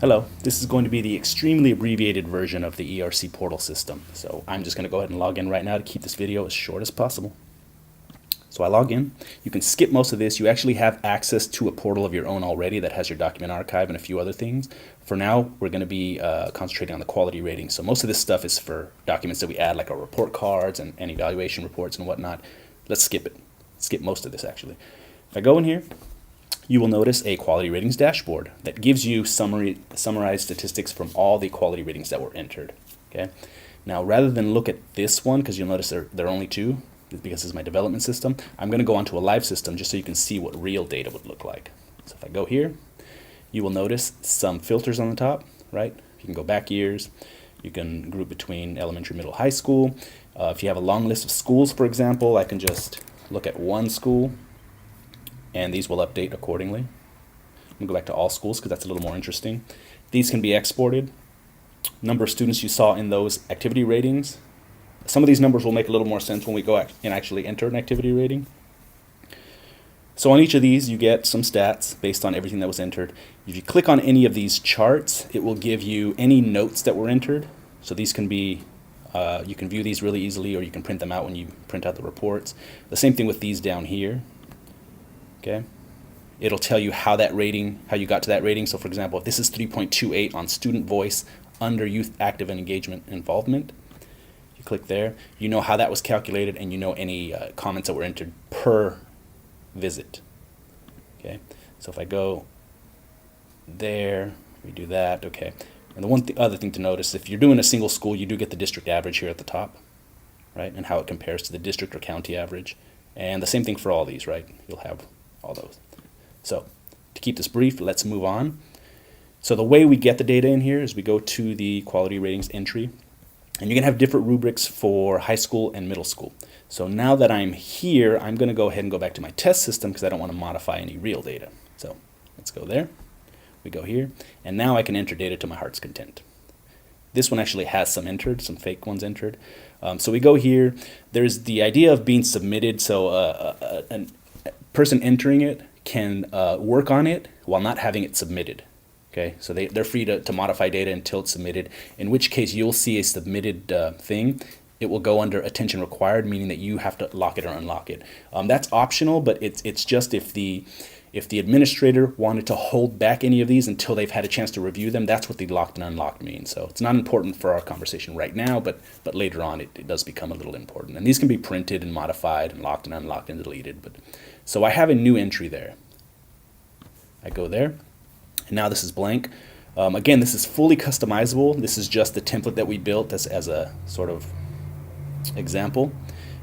Hello, this is going to be the extremely abbreviated version of the ERC portal system. So I'm just going to go ahead and log in right now to keep this video as short as possible. So I log in. You can skip most of this. You actually have access to a portal of your own already that has your document archive and a few other things. For now, we're going to be concentrating on the quality rating. So most of this stuff is for documents that we add, like our report cards and evaluation reports and whatnot. Let's skip it. Skip most of this, actually. If I go in here, you will notice a quality ratings dashboard that gives you summarized statistics from all the quality ratings that were entered. Okay. Now, rather than look at this one, because you'll notice there are only two, because this is my development system, I'm going to go onto a live system just so you can see what real data would look like. So if I go here, you will notice some filters on the top, right? You can go back years. You can group between elementary, middle, high school. If you have a long list of schools, for example, I can just look at one school, and these will update accordingly. I'm going to go back to all schools because that's a little more interesting. These can be exported. Number of students you saw in those activity ratings. Some of these numbers will make a little more sense when we go and actually enter an activity rating. So on each of these, you get some stats based on everything that was entered. If you click on any of these charts, it will give you any notes that were entered. So these can be, you can view these really easily, or you can print them out when you print out the reports. The same thing with these down here. Okay, it'll tell you how that rating, how you got to that rating. So for example, if this is 3.28 on student voice under youth active and engagement involvement, you click there, you know how that was calculated, and you know any comments that were entered per visit. Okay, so if I go there, we do that. Okay, and the other thing to notice, if you're doing a single school, you do get the district average here at the top, right, and how it compares to the district or county average. And the same thing for all these, right? You'll have all those. So to keep this brief, let's move on. So the way we get the data in here is we go to the quality ratings entry, and you can have different rubrics for high school and middle school. So now that I'm here, I'm going to go ahead and go back to my test system because I don't want to modify any real data. So let's go there. We go here, and now I can enter data to my heart's content. This one actually has some entered, some fake ones entered. So we go here. There's the idea of being submitted, so a person entering it can work on it while not having it submitted. Okay, so they're free to modify data until it's submitted, in which case you'll see a submitted thing. It will go under attention required, meaning that you have to lock it or unlock it. That's optional, but it's just if the administrator wanted to hold back any of these until they've had a chance to review them, that's what the locked and unlocked means. So it's not important for our conversation right now, but later on it does become a little important. And these can be printed and modified and locked and unlocked and deleted. So I have a new entry there. I go there, and now this is blank. Again, this is fully customizable. This is just the template that we built as a sort of example.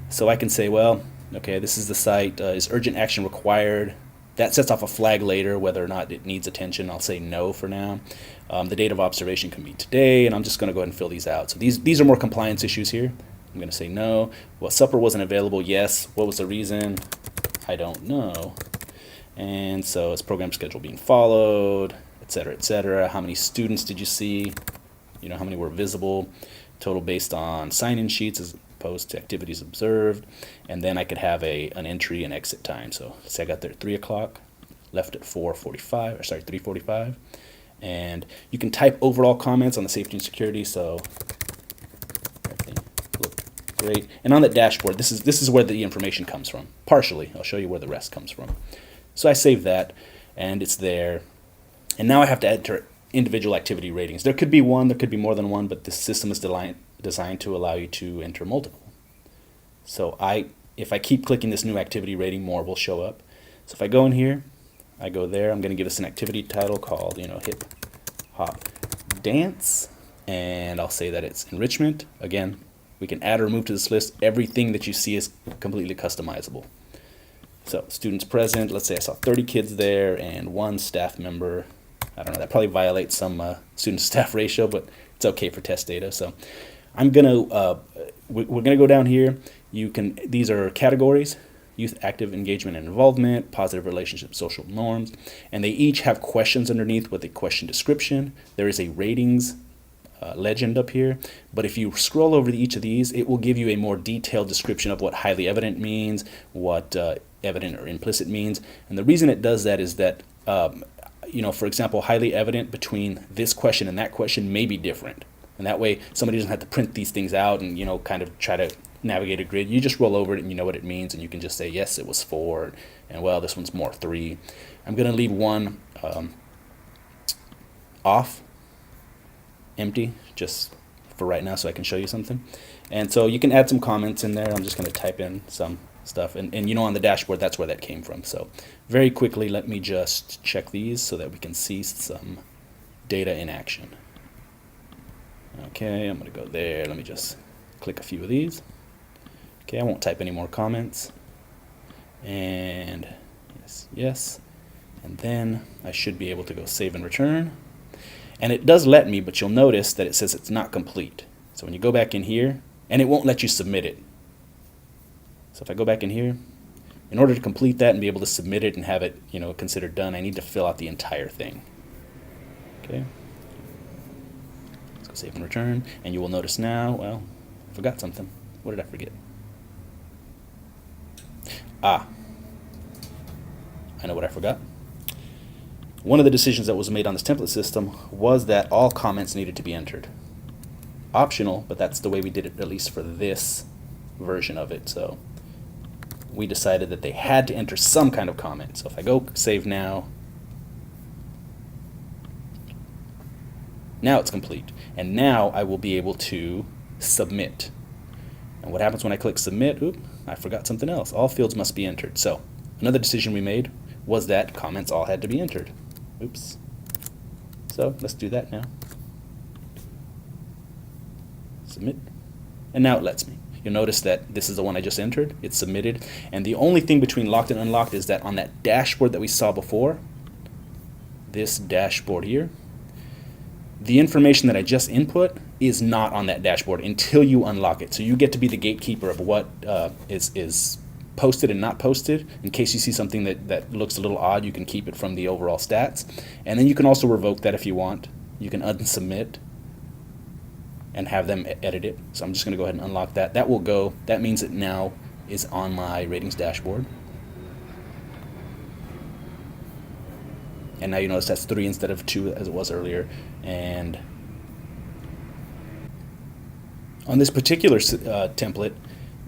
So I can say, well, okay, this is the site. Is urgent action required? That sets off a flag later whether or not it needs attention. I'll say no for now. The date of observation can be today, and I'm just going to go ahead and fill these out. So these are more compliance issues here. I'm going to say no. Well, supper wasn't available. Yes. What was the reason? I don't know. And so is program schedule being followed, et cetera, et cetera. How many students did you see? You know, how many were visible? Total based on sign-in sheets as opposed to activities observed. And then I could have an entry and exit time. So say I got there at 3 o'clock, left at 4:45, or sorry, 3:45. And you can type overall comments on the safety and security. So everything looked great. And on that dashboard, this is where the information comes from. Partially, I'll show you where the rest comes from. So I save that, and it's there. And now I have to enter individual activity ratings. There could be one, there could be more than one, but this system is designed to allow you to enter multiple. So if I keep clicking this new activity rating, more will show up. So if I go in here, I go there, I'm going to give this an activity title called, hip hop dance, and I'll say that it's enrichment. Again, we can add or remove to this list. Everything that you see is completely customizable. So students present, let's say I saw 30 kids there and one staff member. I don't know, that probably violates some student staff ratio, but it's okay for test data. So I'm gonna we're gonna go down here. These are categories: youth active engagement and involvement, positive relationships, social norms, and they each have questions underneath with a question description. There is a ratings legend up here, but if you scroll over to each of these, it will give you a more detailed description of what highly evident means, what evident or implicit means. And the reason it does that is that for example, highly evident between this question and that question may be different. And that way somebody doesn't have to print these things out and, kind of try to navigate a grid. You just roll over it and you know what it means, and you can just say, yes, it was 4, and well, this one's more 3. I'm going to leave one off, empty, just for right now so I can show you something. And so you can add some comments in there. I'm just going to type in some stuff. And on the dashboard, that's where that came from. So very quickly, let me just check these so that we can see some data in action. Okay, I'm going to go there. Let me just click a few of these. Okay, I won't type any more comments. And yes, yes. And then I should be able to go save and return. And it does let me, but you'll notice that it says it's not complete. So when you go back in here, and it won't let you submit it. So if I go back in here, in order to complete that and be able to submit it and have it, considered done, I need to fill out the entire thing. Okay. Let's go save and return. And you will notice now, well, I forgot something. What did I forget? I know what I forgot. One of the decisions that was made on this template system was that all comments needed to be entered. Optional, but that's the way we did it, at least for this version of it. So we decided that they had to enter some kind of comment. So if I go save now it's complete. And now I will be able to submit. And what happens when I click submit? Oop, I forgot something else. All fields must be entered. So another decision we made was that comments all had to be entered. Oops. So let's do that now. Submit. And now it lets me. You'll notice that this is the one I just entered. It's submitted. And the only thing between locked and unlocked is that on that dashboard that we saw before, this dashboard here, the information that I just input is not on that dashboard until you unlock it. So you get to be the gatekeeper of what is posted and not posted. In case you see something that looks a little odd, you can keep it from the overall stats. And then you can also revoke that if you want. You can unsubmit and have them edit it. So I'm just going to go ahead and unlock that. That will go. That means it now is on my ratings dashboard. And now you notice that's 3 instead of 2 as it was earlier. And on this particular template,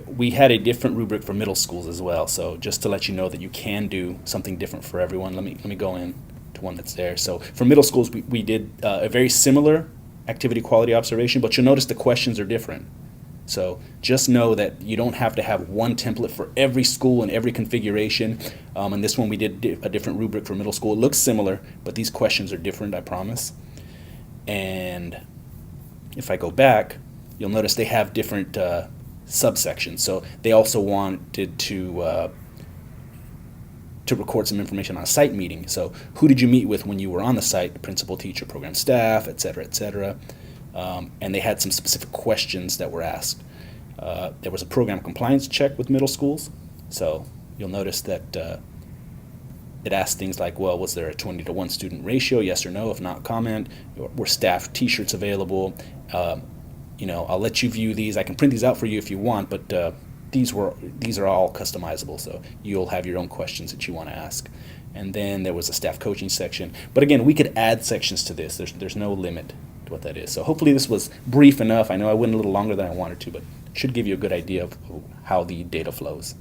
we had a different rubric for middle schools as well. So just to let you know that you can do something different for everyone, let me go in to one that's there. So for middle schools, we did a very similar activity quality observation, but you'll notice the questions are different. So just know that you don't have to have one template for every school and every configuration. And this one we did a different rubric for middle school. It looks similar, but these questions are different, I promise. And if I go back, you'll notice they have different subsections. So they also wanted to record some information on a site meeting. So who did you meet with when you were on the site? Principal, teacher, program staff, et cetera, et cetera. And they had some specific questions that were asked. There was a program compliance check with middle schools. So you'll notice that it asked things like, well, was there a 20-to-1 student ratio? Yes or no? If not, comment. Were staff t-shirts available? I'll let you view these. I can print these out for you if you want, but these are all customizable, so you'll have your own questions that you want to ask. And then there was a staff coaching section. But again, we could add sections to this. There's no limit to what that is. So hopefully this was brief enough. I know I went a little longer than I wanted to, but it should give you a good idea of how the data flows.